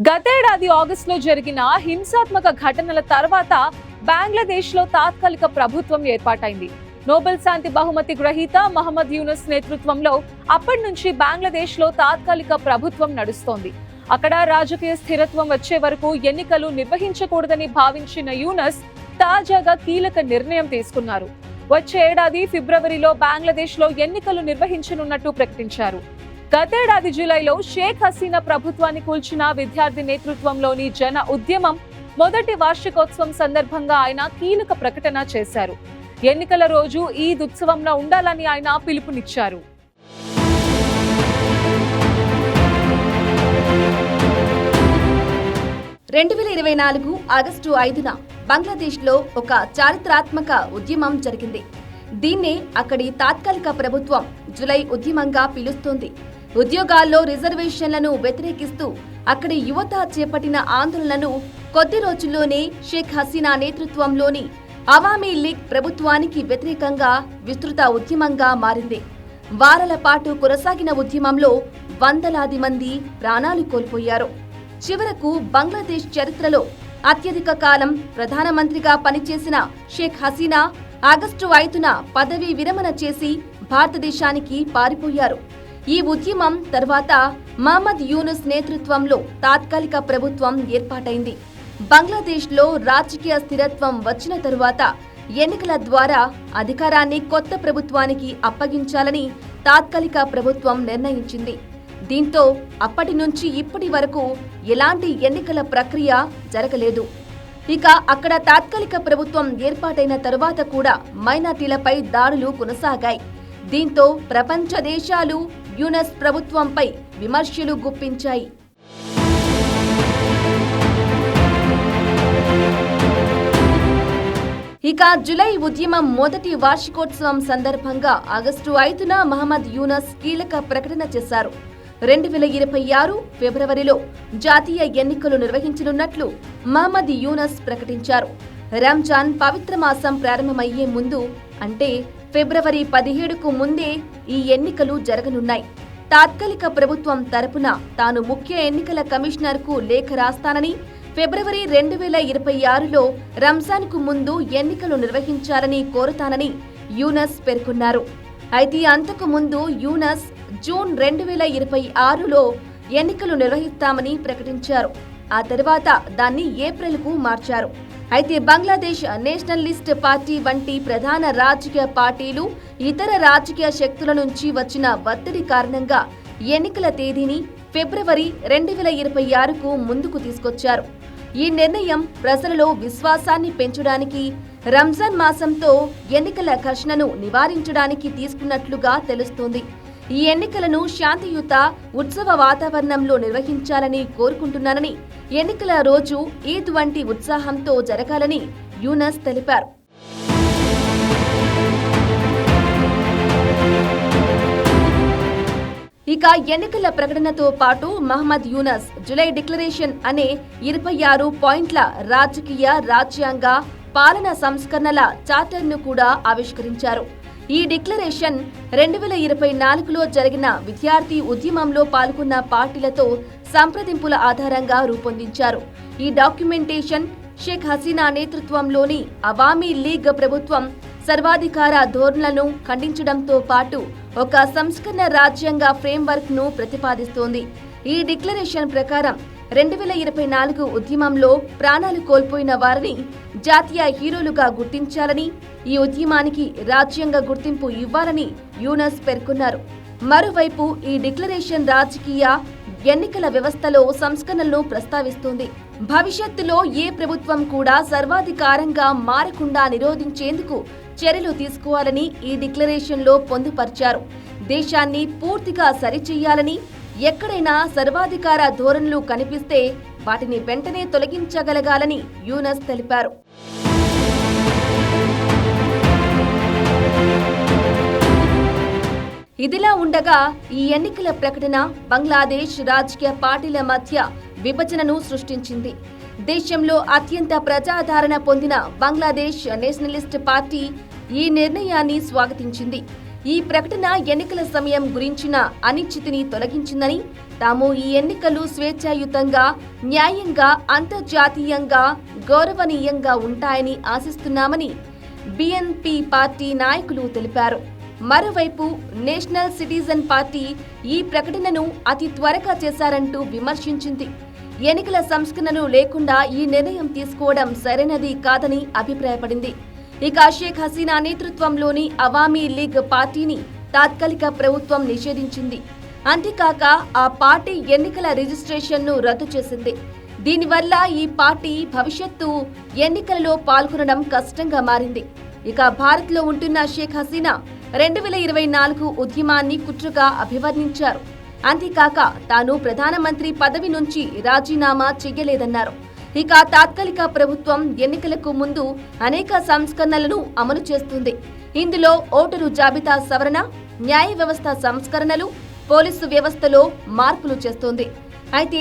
గతేడాది ఆగస్టులో జరిగిన హింసాత్మక ఘటనల తర్వాత బంగ్లాదేశ్లో తాత్కాలిక ప్రభుత్వం ఏర్పాటైంది. నోబెల్ శాంతి బహుమతి గ్రహీత మహమ్మద్ యూనస్ నేతృత్వంలో అప్పటి నుంచి బంగ్లాదేశ్లో తాత్కాలిక ప్రభుత్వం నడుస్తోంది. అక్కడ రాజకీయ స్థిరత్వం వచ్చే వరకు ఎన్నికలు నిర్వహించకూడదని భావించిన యూనస్ తాజాగా కీలక నిర్ణయం తీసుకున్నారు. వచ్చే ఏడాది ఫిబ్రవరిలో బంగ్లాదేశ్లో ఎన్నికలు నిర్వహించనున్నట్టు ప్రకటించారు. గతేడాది జూలైలో షేక్ హసీనా ప్రభుత్వాన్ని కూల్చిన విద్యార్థి నేతృత్వంలోని జన ఉద్యమం మొదటి వార్షికోత్సవం సందర్భంగా ఆయన కీలక ప్రకటన చేశారు. ఎన్నికల రోజు ఈద్ ఉత్సవంలో ఉండాలని ఆయన పిలుపునిచ్చారు. ఆగస్టు 5న బంగ్లాదేశ్లో ఒక చారిత్రాత్మక ఉద్యమం జరిగింది. దీన్నే అక్కడి తాత్కాలిక ప్రభుత్వం జులై ఉద్యమంగా పిలుస్తోంది. ఉద్యోగాల్లో రిజర్వేషన్లను వ్యతిరేకిస్తూ అక్కడి యువత చేపట్టిన ఆందోళనను కొద్ది రోజుల్లోనే షేక్ హసీనా నేతృత్వంలోని అవామీ లీగ్ ప్రభుత్వానికి వ్యతిరేకంగా విస్తృత ఉద్యమంగా మారింది. వారాల పాటు కొనసాగిన ఉద్యమంలో వందలాది మంది ప్రాణాలు కోల్పోయారు. చివరకు బంగ్లాదేశ్ చరిత్రలో అత్యధిక కాలం ప్రధానమంత్రిగా పనిచేసిన షేక్ హసీనా ఆగస్టు 5న పదవీ విరమణ చేసి భారతదేశానికి పారిపోయారు. ఈ ఉద్యమం తర్వాత మహమ్మద్ యూనస్ నేతృత్వంలో తాత్కాలిక ప్రభుత్వం ఏర్పాటైంది. బంగ్లాదేశ్లో రాజకీయ స్థిరత్వం వచ్చిన తరువాత ఎన్నికల ద్వారా అధికారాన్ని కొత్త ప్రభుత్వానికి అప్పగించాలని తాత్కాలిక ప్రభుత్వం నిర్ణయించింది. దీంతో అప్పటి నుంచి ఇప్పటి వరకు ఎలాంటి ఎన్నికల ప్రక్రియ జరగలేదు. ఇక అక్కడ తాత్కాలిక ప్రభుత్వం ఏర్పాటైన తరువాత కూడా మైనార్టీలపై దాడులు కొనసాగాయి. దీంతో ప్రపంచ దేశాలు యూనస్ ప్రభుత్వంపై విమర్శలు గుప్పించాయి. ఇక జులై ఉద్యమం మొదటి వార్షికోత్సవం సందర్భంగా ఆగస్టు 5న మహమ్మద్ యూనస్ కీలక ప్రకటన చేశారు. 2026 ఫిబ్రవరిలో జాతీయ ఎన్నికలు నిర్వహించనున్నట్లు మహమ్మద్ యూనస్ ప్రకటించారు. రంజాన్ పవిత్ర మాసం ప్రారంభమయ్యే ముందు అంటే ఫిబ్రవరి 17కు ముందే ఈ ఎన్నికలు జరగనున్నాయి. తాత్కాలిక ప్రభుత్వం తరపున తాను ముఖ్య ఎన్నికల కమిషనర్కు లేఖ రాస్తానని, ఫిబ్రవరి 2026లో రంజాన్కు ముందు ఎన్నికలు నిర్వహించాలని కోరుతానని యూనస్ పేర్కొన్నారు. అయితే అంతకు ముందు యూనస్ జూన్ 2026లో ఎన్నికలు నిర్వహిస్తామని ప్రకటించారు. ఆ తర్వాత దాన్ని ఏప్రిల్కు మార్చారు. అయితే బంగ్లాదేశ్ నేషనలిస్ట్ పార్టీ వంటి ప్రధాన రాజకీయ పార్టీలు, ఇతర రాజకీయ శక్తుల నుంచి వచ్చిన ఒత్తిడి కారణంగా ఎన్నికల తేదీని ఫిబ్రవరి 2026కు ముందుకు తీసుకొచ్చారు. ఈ నిర్ణయం ప్రజలలో విశ్వాసాన్ని పెంచడానికి, రంజాన్ మాసంతో ఎన్నికల ఘర్షణను నివారించడానికి తీసుకున్నట్లుగా తెలుస్తోంది. ఈ ఎన్నికలను శాంతియుత ఉత్సవ వాతావరణంలో నిర్వహించాలని కోరుకుంటున్నానని, ఎన్నికల రోజు ఈద్ వంటి ఉత్సాహంతో జరగాలని యూనస్ తెలిపారు. ఇక ఎన్నికల ప్రకటనతో పాటు మహమ్మద్ యూనస్ జులై డిక్లరేషన్ అనే 26 పాయింట్ల రాజకీయ, రాజ్యాంగ, పాలన సంస్కరణల చార్టర్ను కూడా ఆవిష్కరించారు. ఈ డిక్లరేషన్ 2024లో జరిగిన విద్యార్థి ఉద్యమంలో పాల్గొన్న పార్టీలతో సంప్రదింపుల ఆధారంగా రూపొందించారు. ఈ డాక్యుమెంటేషన్ షేక్ హసీనా నేతృత్వంలోని అవామీ లీగ్ ప్రభుత్వం సర్వాధికార ధోరణులను ఖండించడంతో పాటు ఒక సంస్కరణ రాజ్యాంగ ఫ్రేమ్వర్క్ ను ప్రతిపాదిస్తోంది. ఈ డిక్లరేషన్ ప్రకారం 2024 ఉద్యమంలో ప్రాణాలు కోల్పోయిన వారిని జాతీయ హీరోలుగా గుర్తించాలని, ఈ ఉద్యమానికి రాజ్యాంగ గుర్తింపు ఇవ్వాలని యూనస్ పేర్కొన్నారు. మరోవైపు ఈ డిక్లరేషన్ రాజకీయ, ఎన్నికల వ్యవస్థలో సంస్కరణలను ప్రస్తావిస్తుంది. భవిష్యత్తులో ఏ ప్రభుత్వం కూడా సర్వాధికారంగా మారకుండా నిరోధించేందుకు చర్యలు తీసుకోవాలని ఈ డిక్లరేషన్లో పొందుపర్చారు. దేశాన్ని పూర్తిగా సరిచేయాలని, ఎక్కడైనా సర్వాధికార ధోరణులు కనిపిస్తే వాటిని వెంటనే తొలగించగలగాలని యూనస్ తెలిపారు. ఇదిలా ఉండగా ఈ ఎన్నికల ప్రకటన బంగ్లాదేశ్ రాజకీయ పార్టీల మధ్య విభజనను సృష్టించింది. దేశంలో అత్యంత ప్రజాదరణ పొందిన బంగ్లాదేశ్ నేషనలిస్ట్ పార్టీ ఈ నిర్ణయాన్ని స్వాగతించింది. ఈ ప్రకటన ఎన్నికల సమయం గురించిన అనిశ్చితిని తొలగించిందని, తాము ఈ ఎన్నికలు స్వేచ్ఛాయుతంగా, న్యాయంగా, అంతర్జాతీయంగా, గౌరవనీయంగా ఉంటాయని ఆశిస్తున్నామని బీఎన్పీ పార్టీ నాయకులు తెలిపారు. మరోవైపు నేషనల్ సిటిజన్ పార్టీ ఈ ప్రకటనను అతి త్వరగా చేశారంటూ విమర్శించింది. ఎన్నికల సంస్కరణలు లేకుండా ఈ నిర్ణయం తీసుకోవడం సరైనది కాదని అభిప్రాయపడింది. ఇక షేక్ హసీనా నేతృత్వంలోని అవామీ లీగ్ పార్టీని తాత్కాలిక ప్రభుత్వం నిషేధించింది. అంతేకాక ఆ పార్టీ ఎన్నికల రిజిస్ట్రేషన్ను రద్దు చేసింది. దీనివల్ల ఈ పార్టీ భవిష్యత్తు ఎన్నికలలో పాల్గొనడం కష్టంగా మారింది. ఇక భారత్లో ఉంటున్న షేక్ హసీనా 2024 ఉద్యమాన్ని కుట్రగా అభివర్ణించారు. అంతేకాక తాను ప్రధానమంత్రి పదవి నుంచి రాజీనామా చెయ్యలేదన్నారు. ఇక తాత్కాలిక ప్రభుత్వం ఎన్నికలకు ముందు అనేక సంస్కరణలను అమలు చేస్తుంది. ఇందులో ఓటరు జాబితా సవరణ, న్యాయ వ్యవస్థ సంస్కరణలు, పోలీసు వ్యవస్థలో మార్పులు చేస్తోంది. అయితే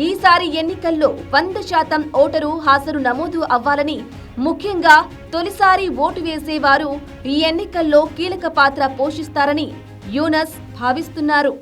ఈసారి ఎన్నికల్లో 100% ఓటరు హాజరు నమోదు అవ్వాలని, ముఖ్యంగా తొలిసారి ఓటు వేసేవారు ఈ ఎన్నికల్లో కీలక పాత్ర పోషిస్తారని యూనస్ భావిస్తున్నారు.